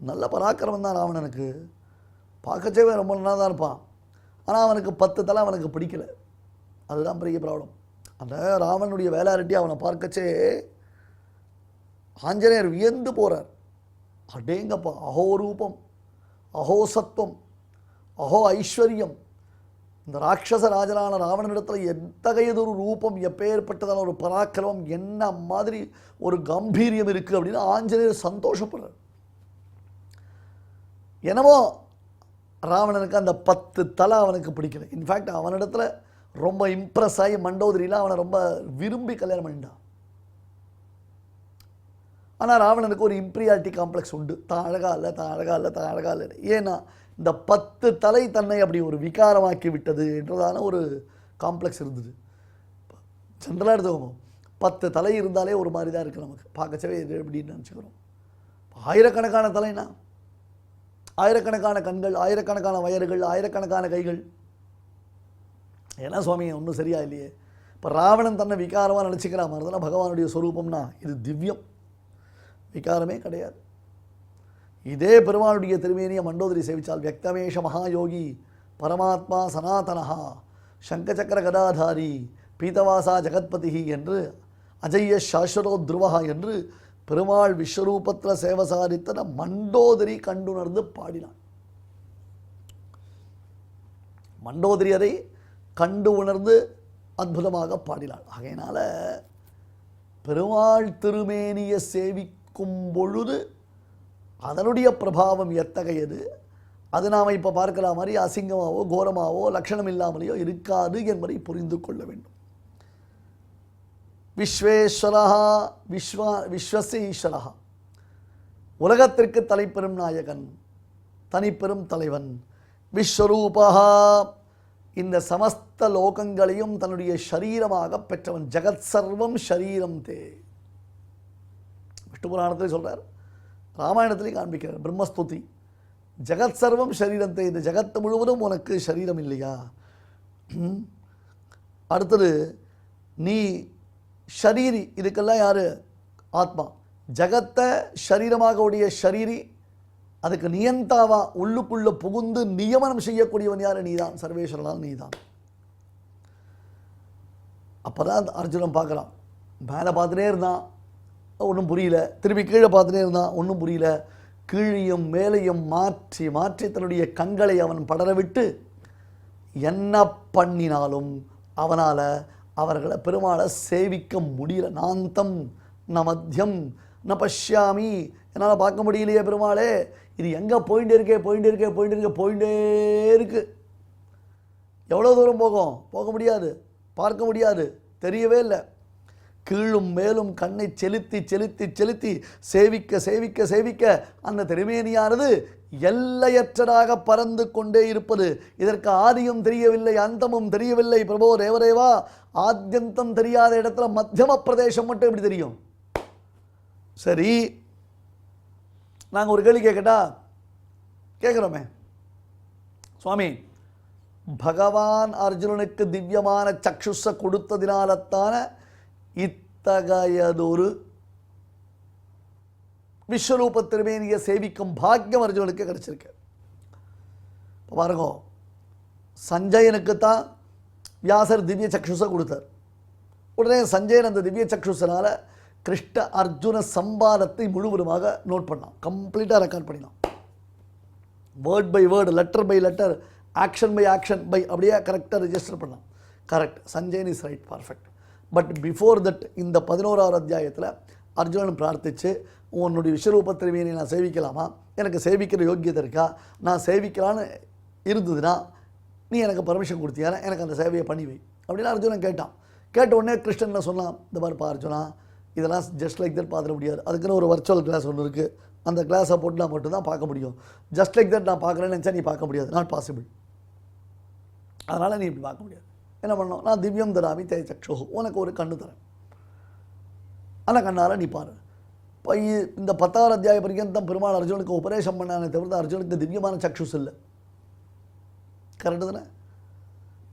நல்ல பராக்கிரமம் தான் ராவணனுக்கு, பார்க்கச்சேவே ரொம்ப நல்லா தான் இருப்பான். ஆனால் அவனுக்கு 10 தலை அவனுக்கு பிடிக்கல. அதுதான் பெரிய ப்ராப்ளம். அந்த ராவணனுடைய வேலாரிட்டி அவனை பார்க்கச்சே ஆஞ்சநேயர் வியந்து போகிறார். அடேங்கப்பா, அஹோ ரூபம், அஹோ சத்துவம், அஹோ ஐஸ்வர்யம். இந்த ராட்சச ராஜனான ராவணனிடத்தில் எத்தகையதொரு ரூபம், எப்பேற்பட்டதான ஒரு பராக்கிரமம், என்ன மாதிரி ஒரு கம்பீரியம் இருக்குது அப்படின்னு ஆஞ்சநேயர் சந்தோஷப்படுறார். என்னமோ ராவணனுக்கு அந்த 10 தலை அவனுக்கு பிடிக்கல. இன்ஃபேக்ட் அவனிடத்துல ரொம்ப இம்ப்ரெஸ் ஆகி மண்டோதரியில் அவனை ரொம்ப விரும்பி கல்யாணம் பண்ணிட்டான். ஆனால் ராவணனுக்கு ஒரு இம்பீரியாரிட்டி காம்ப்ளெக்ஸ் உண்டு. தான் அழகா இல்லை, தான் அழகா இல்லை, தான் அழகா இல்லை. ஏன்னா இந்த 10 தலை தன்னை அப்படி ஒரு விகாரமாக்கி விட்டது என்றதான ஒரு காம்ப்ளெக்ஸ் இருந்தது. ஜென்ரலாக எடுத்துக்கோங்க, 10 தலை இருந்தாலே ஒரு மாதிரி தான் இருக்குது நமக்கு, பார்க்கச்சவே இது எப்படின்னு நினச்சிக்கிறோம். ஆயிரக்கணக்கான தலைனா, ஆயிரக்கணக்கான கண்கள், ஆயிரக்கணக்கான வயறுகள், ஆயிரக்கணக்கான கைகள். ஏன்னா சுவாமி ஒன்றும் சரியா இல்லையே. இப்போ ராவணன் தன்னை விகாரமாக நினச்சிக்கிற மாதிரி தானே பகவானுடைய ஸ்வரூபம்னா இது திவ்யம், விகாரமே கிடையாது. இதே பெருமானுடைய திருமேனியை மண்டோதரி சேவிச்சால் வியக்தமேஷ மகாயோகி பரமாத்மா சனாதனஹா சங்கச்சக்கர கதாதாரி பீதவாசா ஜெகத்பதி என்று அஜய்ய சாஸ்வரோ துருவஹா என்று பெருமாள் விஸ்வரூபத்தில் சேவசாரித்தன மண்டோதரி கண்டுணர்ந்து பாடினான். மண்டோதரி அதை கண்டு உணர்ந்து அற்புதமாக பாடினாள். ஆகையினால பெருமாள் திருமேனியை சேவிக்கும் பொழுது அதனுடைய பிரபாவம் எத்தகையது, அது நாம் இப்போ பார்க்கிற மாதிரி அசிங்கமாவோ கோரமாவோ லட்சணம் இல்லாமலேயோ இருக்காது என்பதை புரிந்து கொள்ள வேண்டும். விஸ்வேஸ்வரா விஸ்வஸ்ய ஈஸ்வரா, உலகத்திற்கு தலைப்பெரும் நாயகன், தனிப்பெரும் தலைவன். விஸ்வரூபா, இந்த சமஸ்த லோகங்களையும் தன்னுடைய ஷரீரமாக பெற்றவன். ஜெகத் சர்வம் ஷரீரம் தே, விஷ்ணு புராணத்தில் சொல்றார், ராமாயணத்திலையும் காண்பிக்கிறார். பிரம்மஸ்துதி, ஜெகத் சர்வம் ஷரீரத்தை, இந்த ஜெகத்து முழுவதும் உனக்கு ஷரீரம் இல்லையா? அடுத்தது, நீ ஷரீரி, இதுக்கெல்லாம் யார்? ஆத்மா. ஜகத்தை ஷரீரமாக உடைய ஷரீரி, அதுக்கு நியந்தாவா உள்ளுக்குள்ள புகுந்து நியமனம் செய்யக்கூடியவன் யார்? நீதான். சர்வேஸ்வரனால் நீதான். அப்போதான் அர்ஜுனன் பார்க்குறான். மேலே பார்த்துட்டே இருந்தான், ஒன்றும் புரியல. திருப்பி கீழே பார்த்துட்டே இருந்தான், ஒன்றும் புரியல. கீழையும் மேலையும் மாற்றி மாற்றி தன்னுடைய கண்களை அவன் படர விட்டு என்ன பண்ணினாலும் அவனால் அவர்களை பெருமாளை சேவிக்க முடியல. நாந்தம் ந மத்தியம் ந பஷ்யாமி, என்னால் பார்க்க முடியலையே பெருமாளே, இது எங்கே போயிட்டே போயிட்டே இருக்கு. எவ்வளோ தூரம் போகும்? போக முடியாது, பார்க்க முடியாது, தெரியவே இல்லை. கீழும் மேலும் கண்ணை செலுத்தி செலுத்தி செலுத்தி சேவிக்க சேவிக்க சேவிக்க அந்த திருமேனியானது எல்லையற்றதாக பறந்து கொண்டே இருப்பது. இதற்கு ஆதியும் தெரியவில்லை, அந்தமும் தெரியவில்லை. பிரபோ தேவதேவா, ஆத்யந்தம் தெரியாத இடத்துல மத்தியம பிரதேசம் மட்டும் எப்படி தெரியும்? சரி, நாங்கள் ஒரு கேள்வி கேட்குறோமே சுவாமி, பகவான் அர்ஜுனனுக்கு திவ்யமான சக்ஷுஸை கொடுத்ததினால்தான இத்தகையதொரு விஸ்வரூப திருமேனியை சேவிக்கும் பாக்கியம் அர்ஜுனனுக்கு கிடைச்சிருக்கு. பாருங்க, சஞ்சயனுக்கு தான் வியாசர் திவ்ய சக்ஷுஸை கொடுத்தார். உடனே சஞ்சயன் அந்த திவ்ய சக்ஷுஸனால கிருஷ்ண அர்ஜுன சம்பாதத்தை முழுவதுமாக நோட் பண்ணான், கம்ப்ளீட்டாக ரெக்கார்ட் பண்ணினான். Word by word, letter by letter, action by action by அப்படியே கரெக்டாக ரெஜிஸ்டர் பண்ணான். Correct, Sanjayan is right, perfect. But before that இந்த 11வது அத்தியாயத்தில் அர்ஜுனன் பிரார்த்திச்சு, உன்னுடைய விஸ்வரூப திருமேனியை நான் சேவிக்கலாமா? எனக்கு சேவிக்கிற யோக்கியத்தை இருக்கா? நான் சேவிக்கலான்னு இருந்ததுன்னா நீ எனக்கு பர்மிஷன் கொடுத்தியானா எனக்கு அந்த சேவையை பண்ணி வை அப்படின்னு அர்ஜுனன் கேட்டான். கேட்ட உடனே கிருஷ்ணன் சொன்னான், இந்த பாருப்பா அர்ஜுனா, இதெல்லாம் ஜஸ்ட் லைக் தட் பார்த்துட முடியாது. அதுக்குன்னு ஒரு வர்ச்சுவல் கிளாஸ் ஒன்று இருக்குது, அந்த கிளாஸை போட்டு நான் மட்டும்தான் பார்க்க முடியும். ஜஸ்ட் லைக் தட் நான் பார்க்குறேன்னு நினச்சா நீ பார்க்க முடியாது, நாட் பாசிபிள். அதனால் நீ இப்படி பார்க்க முடியாது. என்ன பண்ணோம்? நான் திவ்யம் தராமி தே சக்ஷு, உனக்கு ஒரு கண்ணு தரேன், அந்த கண்ணால் நீ பாரு. இப்போ இந்த 10வது அத்தியாய பர்யந்தம் பெருமாள் அர்ஜுனுக்கு உபதேசம் பண்ணானே தவிர்த்து அர்ஜுனுக்கு திவ்யமான சக்ஷுஸ் இல்லை. கரெக்டு தானே?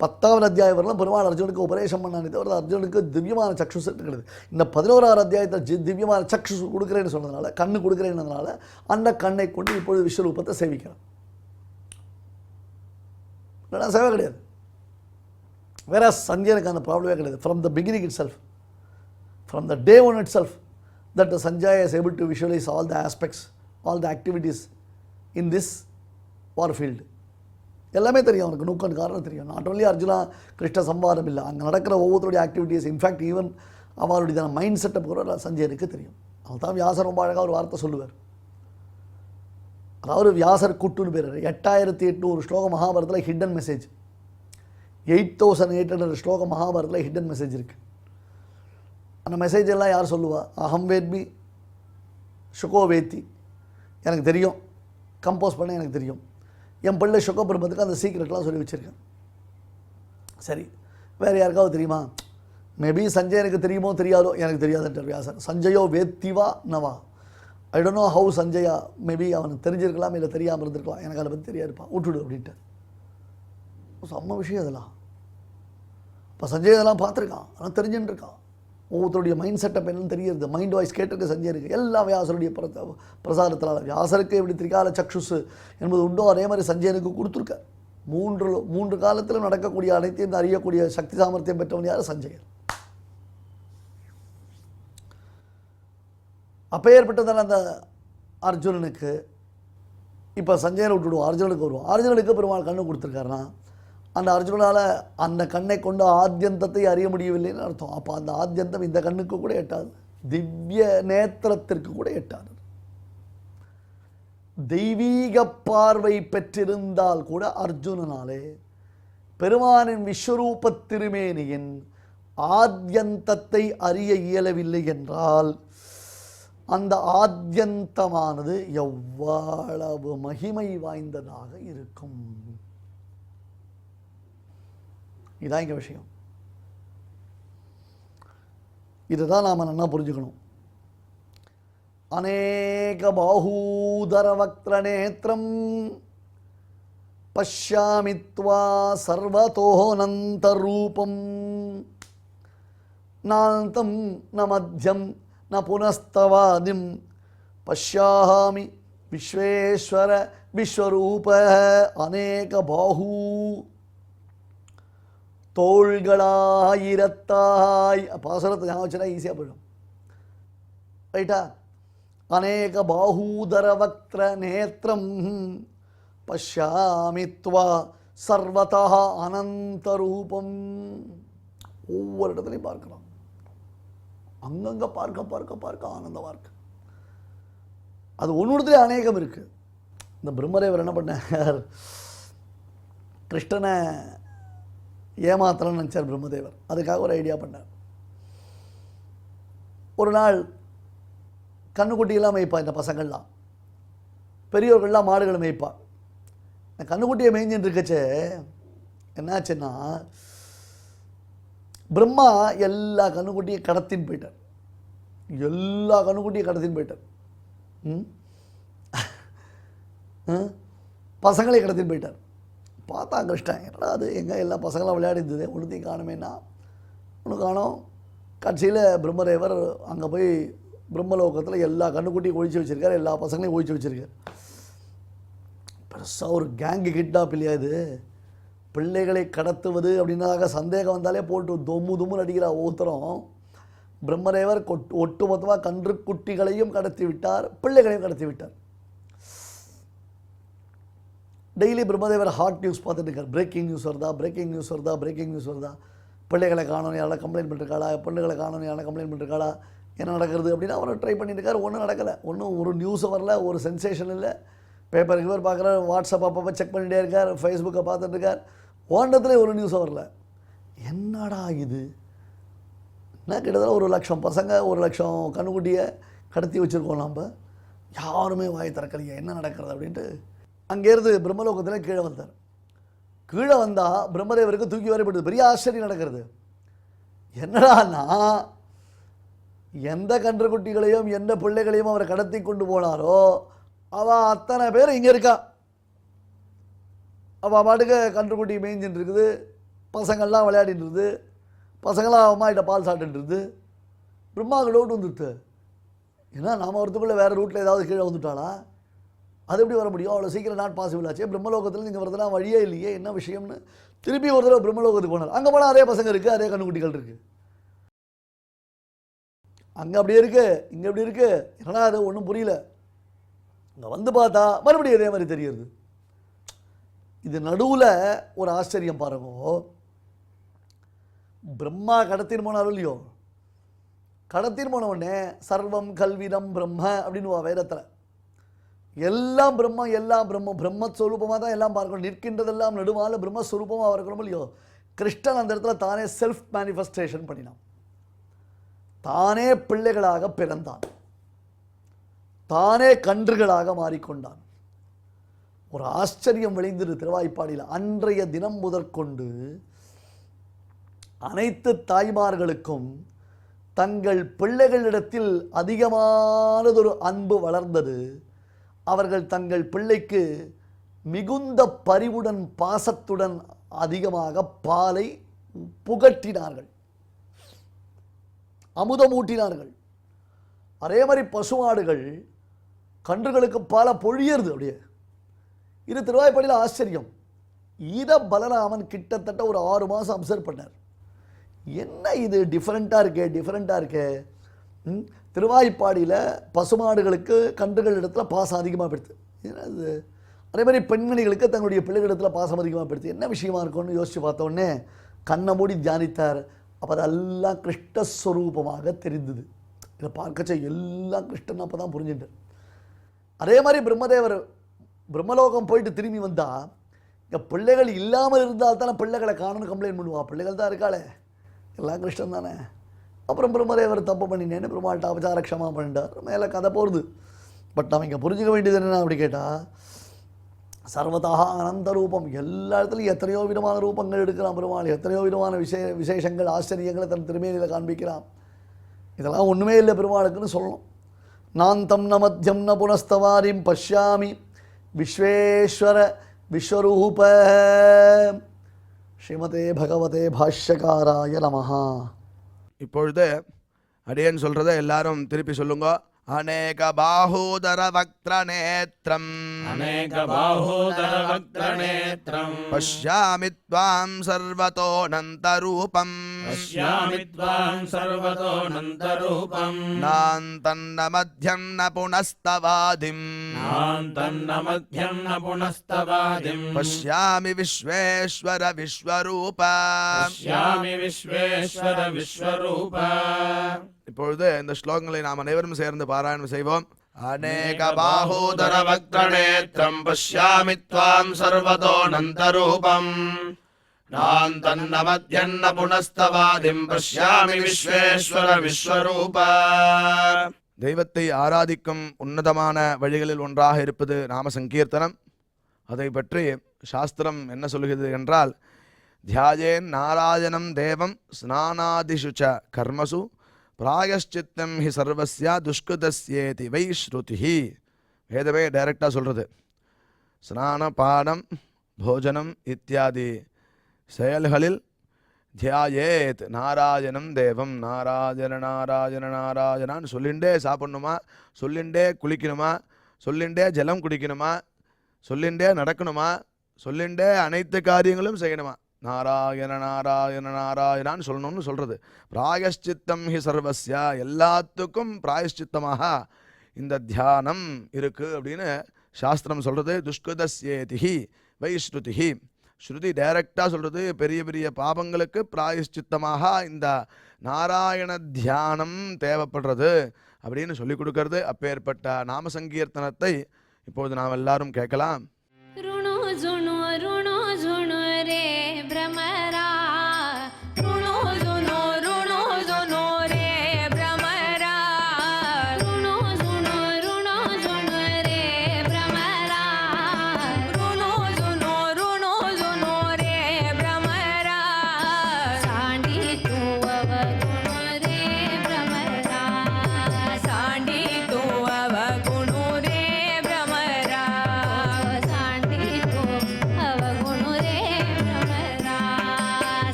10வது அத்தியாயம் வரலாம் பெருமாள் அர்ஜுனுக்கு உபதேசம் பண்ணானே தவிர அர்ஜுனுக்கு திவ்யமான சக்ஷுஸ் கிடையாது. இந்த 11வது அத்தியாயத்தில் திவ்யமான சக்ஷுஸ் கொடுக்குறேன்னு சொன்னதுனால, கண்ணு கொடுக்குறேன்னதுனால அந்த கண்ணை கொண்டு இப்பொழுது விஸ்வரூபத்தை சேவிக்கிறான். இல்லைனா சேவை கிடையாது. வேற சஞ்சயனுக்கு அந்த ப்ராப்ளமே கிடையாது. From the beginning it self, from the day one it self, that Sanjaya is able to visualize all the aspects, all the activities in this war field. எல்லாமே தெரியும் அவனுக்கு, நூக்கன் காரணம் தெரியும். நாட் ஓன்லி அர்ஜுனா கிருஷ்ண சம்பாதம் இல்லை, அங்கே நடக்கிற ஒவ்வொருத்தருடைய ஆக்டிவிட்டீஸ், இன்ஃபேக்ட் ஈவன் அவருடைய மைண்ட் செட்டப் கூட சஞ்சயனுக்கு தெரியும். அவன் தான் வியாசர் ரொம்ப அழகாக ஒரு வார்த்தை சொல்லுவார். அதாவது வியாசர் கூட்டுன்னு பேர் 8800 ஸ்லோக மகாபாரதத்தில் ஹிடன் மெசேஜ், 8800 ஸ்லோக மகாபாரதத்தில் ஹிடன் மெசேஜ் இருக்குது. அந்த மெசேஜ் எல்லாம் யார் சொல்லுவா? அகம் வேத்மி சுகோ வேத்தி, எனக்கு தெரியும், கம்போஸ் பண்ண எனக்கு தெரியும். என் பிள்ளை சுக பிரம்மத்துக்கு அந்த சீக்ரெட்லாம் சொல்லி வச்சுருக்கேன். சரி, வேறு யாருக்காவது தெரியுமா? மேபி சஞ்சயனுக்கு தெரியுமோ தெரியாதோ எனக்கு தெரியாதுன்றார் வியாசர். சஞ்சயோ வேத்திவா நவா, I don't know how Sanjaya, maybe அவனுக்கு தெரிஞ்சிருக்கலாம் இல்லை தெரியாமல் இருந்திருக்கலாம், எனக்கு அதை பற்றி தெரியாதுப்பா, விட்டுடு அப்படின்ட்டு. செம்ம விஷயம் அதெல்லாம். இப்போ சஞ்சய் அதெல்லாம் பார்த்துருக்கான், அதெல்லாம் தெரிஞ்சுன்னு இருக்கான். ஒவ்வொருத்தருடைய மைண்ட் செட்டப் என்னன்னு தெரியுது, மைண்ட் வாய்ஸ் கேட்டிருக்க சஞ்சயனுக்கு. எல்லாம் வியாசருடைய பிரசாரத்தினால் வியாசருக்கு எப்படி திரிகால சக்ஷுஸ் என்பது உண்டோ அதே மாதிரி சஞ்சயனுக்கு கொடுத்துருக்க. மூன்று காலத்திலும் நடக்கக்கூடிய அனைத்தையும் அறியக்கூடிய சக்தி சாமர்த்தியம் பெற்றவன் யார்? சஞ்சயன். அப்பேற்பட்டதான அந்த அர்ஜுனனுக்கு இப்போ சஞ்சயனை விட்டுடுவோம், அர்ஜுனனுக்கு வருவோம். அர்ஜுனனுக்கு பெருமாள் கண்ணு கொடுத்துருக்காருன்னா அந்த அர்ஜுனனால் அந்த கண்ணை கொண்டு ஆத்யந்தத்தை அறிய முடியவில்லைன்னு அர்த்தம். அப்போ அந்த ஆத்யந்தம் இந்த கண்ணுக்கு கூட எட்டாது, திவ்ய நேத்திரத்திற்கு கூட எட்டாது. தெய்வீக பார்வை பெற்றிருந்தால் கூட அர்ஜுனனாலே பெருமானின் விஸ்வரூப திருமேனியின் ஆத்யந்தத்தை அறிய இயலவில்லை என்றால் அந்த ஆத்யந்தமானது எவ்வளவு மகிமை வாய்ந்ததாக இருக்கும். இதான் இங்கே விஷயம். இதுதான் நாம் நல்லா புரிஞ்சுக்கணும். அநேக பாஹூதர வக்ர நேத்திரம் பஷ்யாமித்வா சர்வதோனந்த ரூபம் நாந்தம் ந மத்தியம் ந புனஸ்தவாதிம் பஷ்யாமி விஸ்வேஸ்வர விஸ்வரூப அநேக பாஹூ தோள்களாயிரத்தாய். பாசுரத்தை ஞாபகம் வச்சுனா ஈஸியாக போயிடும். ரைட்டா? அநேக பாஹூதர வக்ர நேத்திரம் பஷ்யாமி த்வா சர்வதா அனந்த ரூபம். ஒவ்வொரு இடத்துலையும் பார்க்கலாம். அங்கங்கே பார்க்க பார்க்க பார்க்க ஆனந்தமாக இருக்கு. அது ஒன்றுத்துல அநேகம் இருக்கு. இந்த பிரம்மதேவர் என்ன பண்ணார்? கிருஷ்ணனை ஏமாத்தலன்னு நினச்சார் பிரம்மதேவர். அதுக்காக ஒரு ஐடியா பண்ணார். ஒரு நாள் கண்ணுக்குட்டியெல்லாம் மேய்ப்பா இந்த பசங்கள்லாம், பெரியவர்கள்லாம் மாடுகளை மேய்ப்பா. இந்த கண்ணுக்குட்டியை மேய்ஞ்சின்னு இருக்கச்சே என்னாச்சுன்னா, பிரம்மா எல்லா கண்ணுக்குட்டியும் கடத்தின்னு போயிட்டார். எல்லா கண்ணுக்குட்டியும் கடத்தின்னு போயிட்டார். பசங்களே கடத்தின்னு போயிட்டார். பார்த்தா கிருஷ்ணன், என்னடா அது எங்கே எல்லா பசங்களாம் விளையாடி இருந்தது, ஒன்றுத்தையும் காணுமேனா ஒன்று காணோம். கட்சியில் பிரம்மதேவர் அங்கே போய் பிரம்மலோகத்தில் எல்லா கண்ணுக்குட்டியும் ஒழிச்சு வச்சுருக்கார், எல்லா பசங்களையும் ஒழிச்சு வச்சுருக்கார். பெருசாக ஒரு கேங்கு கிட்னாப் இல்லையா இது? பிள்ளைகளை கடத்துவது அப்படின்னாக சந்தேகம் வந்தாலே போட்டு தொம்மு தும்முன்னு அடிக்கிற ஒவ்வொருத்தரும். பிரம்மதேவர் ஒட்டுமொத்தமாக கன்றுக்குட்டிகளையும் கடத்தி விட்டார், பிள்ளைகளையும் கடத்தி விட்டார். டெய்லி பிரம்மதேவர் ஹாட் நியூஸ் பார்த்துட்டு இருக்கார். பிரேக்கிங் நியூஸ் வருதா, பிரேக்கிங் நியூஸ் வருதா, பிரேக்கிங் நியூஸ் வருதா, பிள்ளைகளை காணணும் யாராவது கம்ப்ளைண்ட் பண்ணிருக்காளா, பெண்ணுகளை காணணும் யாராவது கம்ப்ளைண்ட் பண்ணிருக்காளா, என்ன நடக்கிறது அப்படின்னு அவர் ட்ரை பண்ணிட்டு இருக்கார். ஒன்றும் நடக்கலை. ஒன்றும் ஒரு நியூஸும் வரல, ஒரு சென்சேஷன் இல்லை. பேப்பருக்கு பேர் பார்க்குறாரு, வாட்ஸ்அப் அப்பப்போ செக் பண்ணிகிட்டே இருக்கார், ஃபேஸ்புக்கை பார்த்துட்டு இருக்கார். ஓண்டத்துலேயே ஒரு நியூஸும் வரல. என்னடா இது? என்ன கிட்டத்தட்ட 1,00,000 பசங்க, 1,00,000 கண்ணுக்குட்டியை கடத்தி வச்சுருக்கோம் நம்ம, யாருமே வாய் திறக்கலையே, என்ன நடக்கிறது அப்படின்ட்டு அங்கேருந்து பிரம்மலோகத்தில் கீழே வந்தார். கீழே வந்தால் பிரம்மதேவருக்கு தூக்கி வரைப்படுது. பெரிய ஆச்சரியம் நடக்கிறது. என்னடான்னா, எந்த கன்றுக்குட்டிகளையும் எந்த பிள்ளைகளையும் அவரை கடத்தி கொண்டு போனாரோ அவள் அத்தனை பேர் இங்கே இருக்கா. அவள் பாட்டுக்கு கன்றுக்குட்டி மேய்ஞ்சின்னு இருக்குது, பசங்கள்லாம் விளையாடிட்டு இருக்குது, பசங்களாம் அம்மாகிட்ட பால் சாப்பிட்டுட்டு இருக்குது. பிரம்மாவுக்கு டவுட் வந்துடுது, ஏன்னா நாம் ஒருத்துக்குள்ளே வேறு ரூட்டில் ஏதாவது கீழே வந்துட்டாளா? அது எப்படி வர முடியும்? அவ்வளோ சீக்கிரம் நாட் பாசிபிள் ஆச்சு. பிரம்மலோகத்தில் நீங்கள் வரதுலாம் வழியே இல்லையே, என்ன விஷயம்னு திருப்பி ஒரு தடவை பிரம்மலோகத்துக்கு போனார். அங்கே போனால் அதே பசங்க இருக்குது, அதே கண்ணுக்குட்டிகள் இருக்குது. அங்கே அப்படியே இருக்குது, இங்கே எப்படி இருக்குது, என்னடா அது ஒன்றும் புரியல. இங்கே வந்து பார்த்தா மறுபடியும் இதே மாதிரி தெரியுது. இது நடுவில் ஒரு ஆச்சரியம் பாருங்க. பிரம்மா கடத்தின்னு போனாலும் இல்லையோ, கடத்தின்னு போன உடனே சர்வம் கல்விதம் பிரம்ம அப்படின்னு வேதத்தில் எல்லாம் பிரம்மம், எல்லாம் பிரம்மம், பிரம்மஸ்வரூபமாக தான் எல்லாம் பார்க்கணும். நிற்கின்றதெல்லாம் நடுவால பிரம்மஸ்வரூபமாக இருக்கணும் இல்லையோ. கிருஷ்ணன் அந்த இடத்துல தானே செல்ஃப் மேனிஃபெஸ்டேஷன் பண்ணினான். தானே பிள்ளைகளாக பிறந்தான், தானே கன்றுகளாக மாறிக்கொண்டான். ஒரு ஆச்சரியம் விளைந்தது திருவாய்ப்பாடியில். அன்றைய தினம் முதற்கொண்டு அனைத்து தாய்மார்களுக்கும் தங்கள் பிள்ளைகளிடத்தில் அதிகமானதொரு அன்பு வளர்ந்தது. அவர்கள் தங்கள் பிள்ளைக்கு மிகுந்த பரிவுடன் பாசத்துடன் அதிகமாக பாலை புகட்டினார்கள், அமுதமூட்டினார்கள். அதே மாதிரி பசுமாடுகள் கன்றுகளுக்கு பாலை பொழியறது அப்படியே. இது திருவாய்ப்பாடியில் ஆச்சரியம். இதை பலராமன் கிட்டத்தட்ட ஒரு 6 மாதம் அப்சர்வ் பண்ணார். என்ன இது டிஃப்ரெண்ட்டாக இருக்கே. திருவாய்ப்பாடியில் பசுமாடுகளுக்கு கன்றுகள் இடத்துல பாசம் அதிகமாக போயிடுது. இது அதே மாதிரி பெண்மணிகளுக்கு தங்களுடைய பிள்ளைகளிடத்தில் பாசம் அதிகமாக போயிடுது. என்ன விஷயமா இருக்கும்னு யோசித்து பார்த்தோன்னே கண்ணை மூடி தியானித்தார். அப்போ அதெல்லாம் கிருஷ்ணஸ்வரூபமாக தெரிந்தது. இதை பார்க்கச்ச எல்லாம் கிருஷ்ணன் அப்போ தான் புரிஞ்சுட்டார். அதே மாதிரி பிரம்மதேவர் பிரம்மலோகம் போயிட்டு திரும்பி வந்தால், இங்கே பிள்ளைகள் இல்லாமல் இருந்தால் தானே பிள்ளைகளை காணணும்னு கம்ப்ளைண்ட் பண்ணுவாள். பிள்ளைகள் தான் இருக்காளே, எல்லாம் கிருஷ்ணன் தானே. அப்புறம் பிரம்மதேவர் தப்பு பண்ணினேன்னு பெருமாள்கிட்ட அபச்சாரக்ஷமாக பண்ணிட்டார். மேலே கதை போகிறது. பட் நம்ம இங்கே புரிஞ்சுக்க வேண்டியது என்ன அப்படி கேட்டால், சர்வதாக அனந்த ரூபம். எல்லா இடத்துலையும் எத்தனையோ விதமான ரூபங்கள் எடுக்கிறான் பெருமாள். எத்தனையோ விதமான விசேஷங்கள் ஆச்சரியங்களை தன் திருமேனியில் காண்பிக்கிறான். இதெல்லாம் ஒன்றுமே இல்லை பெருமாளுக்குன்னு சொல்லணும். நாந்தம் ந மத்தியம் ந புனஸ்தவாரிம் பஷ்யாமி விஸ்வேஸ்வர விஸ்வரூப. ஸ்ரீமதே பகவதே பாஷ்யகாராய நமஹ. இப்பொழுது அடியேன் சொல்றதை எல்லாரும் திருப்பி சொல்லுங்க. அநேக பாஹூதர வக்ர நேத்ரம் அநேக பாஹூதர வக்ர நேத்ரம் பஷ்யாமி த்வாம் சர்வதோனந்த ரூபம் பஷ்யாமி த்வாம் சர்வதோனந்த ரூபம் நாந்தன்ன மத்யம் ந புனஸ்தவாதிம் நாந்தன்ன மத்யம் ந புனஸ்தவாதிம் பஷ்யாமி விஸ்வேஸ்வர விஸ்வரூப. பஷ்யாமி விஸ்வேஸ்வர விஸ்வரூப. இப்பொழுது இந்த ஸ்லோகங்களை நாம் அனைவரும் சேர்ந்து பாராயணம் செய்வோம். அநேக பாஹூதர வக்ர நேத்ரம் பஷ்யாமி த்வாம் சர்வதோனந்த ரூபம் நாந்தன்ன மத்யன்ன புனஸ்தவாதிம் பஷ்யாமி விஸ்வேஸ்வர விஸ்வரூப. தெய்வத்தை ஆராதிக்கும் உன்னதமான வழிகளில் ஒன்றாக இருப்பது நாம சங்கீர்த்தனம். அதை பற்றி சாஸ்திரம் என்ன சொல்கிறது என்றால், தியாயேன் நாராயணம் தேவம் ஸ்நானாதிஷு ச கர்மசு பிராயஷ்சித்தம் ஹி சர்வஸ்யா துஷ்கிருதஸ்யேதி வை ஸ்ருதிஹி. வேதமே டைரக்டாக சொல்கிறது. ஸ்நான பானம் போஜனம் இத்தியாதி செயல்களில் தியாயேத் நாராயணம் தேவம், நாராயண நாராயண நாராயணான்னு சொல்லிண்டே சாப்பிடணுமா, சொல்லிண்டே குளிக்கணுமா, சொல்லிண்டே ஜலம் குடிக்கணுமா, சொல்லிண்டே நடக்கணுமா, சொல்லிண்டே அனைத்து காரியங்களும் செய்யணுமா, நாராயண நாராயண நாராயணான்னு சொல்லணும்னு சொல்கிறது. பிராயஷ்சித்தம் ஹி சர்வஸ்யா, எல்லாத்துக்கும் பிராயஷ்சித்தமாக இந்த தியானம் இருக்குது அப்படின்னு சாஸ்திரம் சொல்கிறது. துஷ்கிருதஸ்யேதிஹி வைஸ்ருதிஹி, ஸ்ருதி டைரக்டாக சொல்கிறது. பெரிய பெரிய பாபங்களுக்கு பிராயஷ்சித்தமாக இந்த நாராயண தியானம் தேவைப்படுறது அப்படின்னு சொல்லி கொடுக்கறது. அப்பேற்பட்ட நாம சங்கீர்த்தனத்தை இப்போது நாம் எல்லாரும் கேட்கலாம்.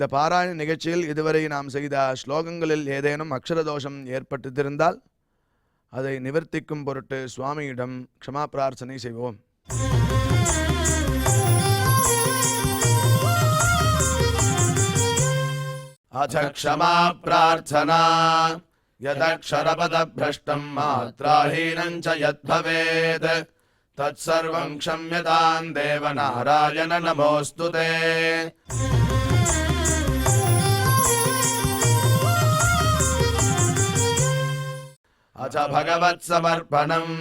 இந்த பாராயண நிகழ்ச்சியில் இதுவரை நாம் செய்த ஸ்லோகங்களில் ஏதேனும் அக்ஷர தோஷம் ஏற்பட்டிருந்தால் அதை நிவர்த்திக்கும் பொருட்டு சுவாமியிடம் க்ஷமா பிரார்த்தனை செய்வோம். அத க்ஷமா பிரார்த்தனா யதக்ஷரபதப்ரஷ்டம் மாத்ராஹீனம் ச யத்பவேத் தத்சர்வம் க்ஷம்யதாம் தேவ நாராயண நமோஸ்துதே. அத பகவத் சமர்ப்பணம்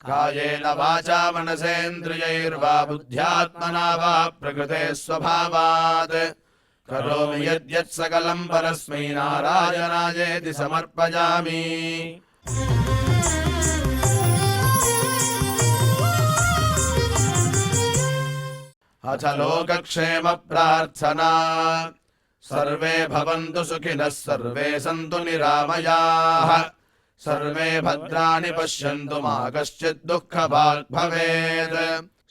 காயேன வாசா மனசேந்திரியைர்வா புத்யாத்மனா வா பிரகிருதே ஸ்வபாவாத் கரோமி யத்யத் சகலம் பரஸ்மை நாராயணாயேதி சமர்ப்பயாமி. அத லோகக்ஷேம பிரார்த்தனா சர்வே பவந்து சுகினः சர்வே சந்து நிராமயாः சர்வே பத்ராணி பஷ்யந்து மா கஷ்சித் துக்கபாக் பவேத்.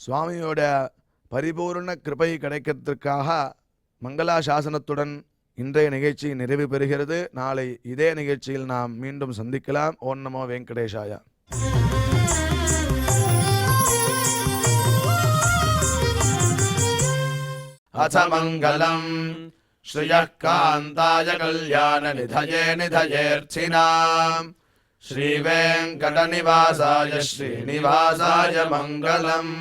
சுவாமியோட பரிபூர்ண கிருபை கிடைக்கிறதுக்காக மங்களாசாசனத்துடன் இன்றைய நிகழ்ச்சி நிறைவு பெறுகிறது. நாளை இதே நிகழ்ச்சியில் நாம் மீண்டும் சந்திக்கலாம். ஓம் நமோ வெங்கடேஷாய. அத மங்களம் ஸ்ரீயः காந்தாய கல்யாண நிதயே நிதயேர்ச்சினாம் ஸ்ரீ வெங்கட நிவாசாய ஸ்ரீனிவாசாய மங்களம்.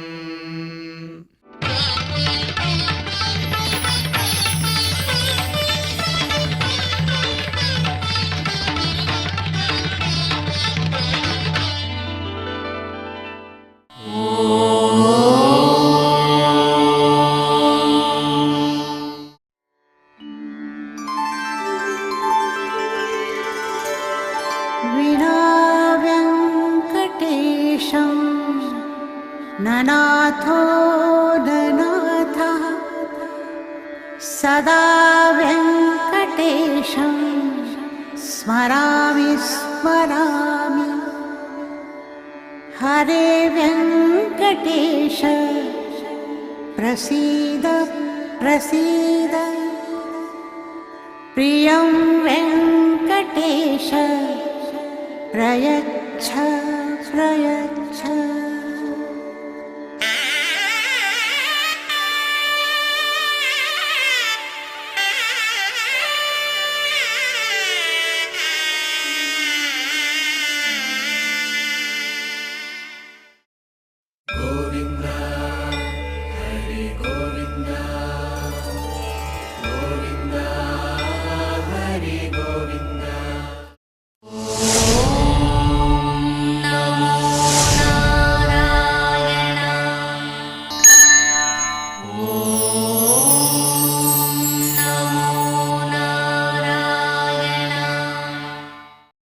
ननाथो ननाथः सदा वेङ्कटेशं स्मरामि स्मरामि. हरे वेङ्कटेश प्रसीद प्रसीद. प्रियं वेङ्कटेश प्रयच्छ प्रयच्छ.